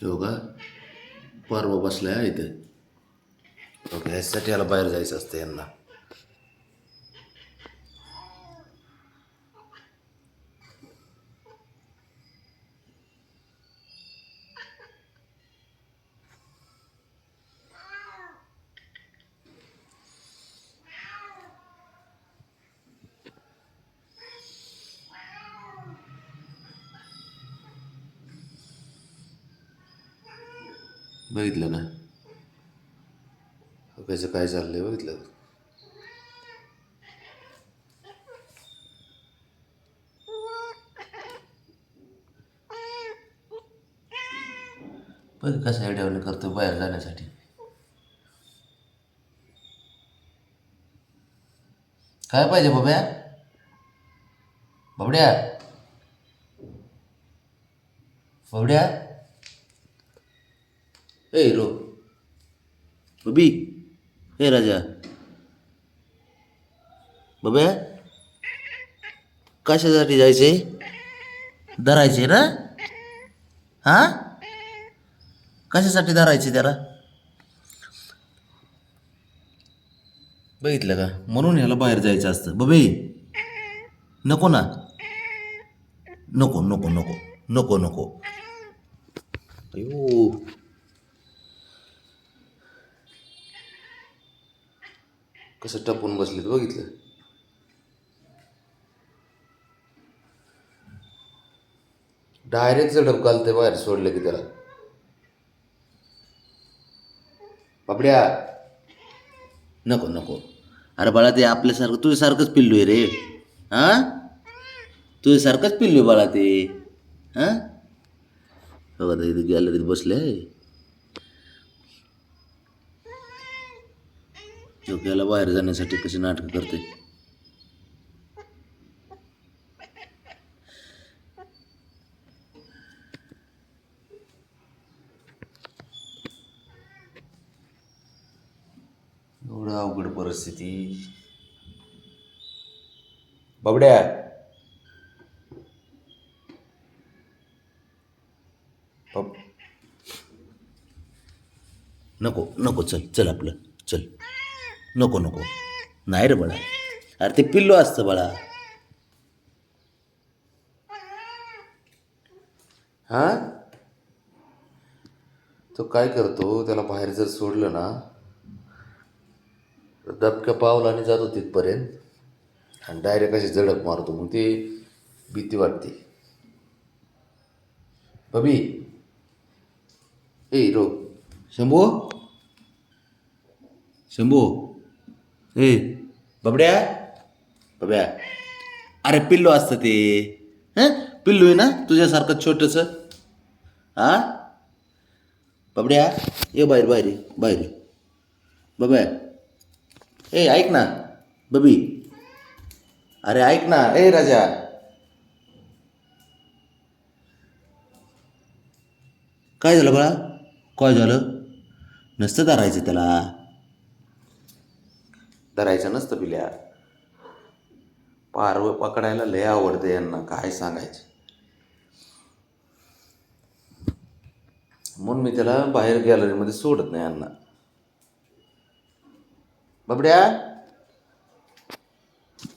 योगा परवा बसलाय इथे. ओके, ह्यासाठी याला बाहेर जायचं असतं यांना. बघितलं ना त्याचं काय चाललंय, बघितलं. पण कसं आयडिया करतो बाहेर जाण्यासाठी. काय पाहिजे बाब्या, बाबड्या बाबड्या, ए रो बबी, ए राजा, बाब्या कशासाठी जायचे? धरायचे ना? हा, कशासाठी धरायचे त्याला? बघितलं का, म्हणून ह्याला बाहेर जायचं असतं. बबे नको ना, नको नको नको नको नको. अयो कसं टपून बसलेत, बघितलं. डायरेक्ट झडप घालते बाहेर सोडलं की त्याला. बाबड्या नको नको. अरे बाळा, ते आपल्यासारखं तुझ्यासारखंच पिल्लू आहे रे. हां, तुझ्यासारखंच पिल्लू आहे बाळा ते. हां, बघा इथे गॅलरीत बसले. झोक्याला बाहेर जाण्यासाठी कशी नाटकं करते. एवढं अवघड परिस्थिती. बाबड्या नको नको, चल चल आपलं चल. नको नको, नाही रे बाळा. अरे ते पिल्लू असतं बाळा. हा, तो काय करतो, त्याला बाहेर जर सोडलं ना दबक्या पावलाने जातो तिथपर्यंत आणि डायरेक्ट अशी झडप मारतो. मग ती भीती वाटते. बबी, ए रो, शंभू शंभू, ए बबड्या बब्या. अरे पिल्लू असतं ते. हं, पिल्लू आहे ना तुझ्यासारखं छोटंसं. हा, बबड्या ये बाहेर, बाहेर ये, बाहेर ये. बब्या, ए ऐक ना बबी. अरे ऐक ना, ए राजा. काय झालं बाळा, काय झालं? नसतं धरायचं त्याला, धरायचं नसतं पिल्या. पारवं पकडायला लय आवडतं यांना, काय सांगायचं. म्हणून मी त्याला बाहेर गॅलरीमध्ये सोडत नाही यांना. बबड्या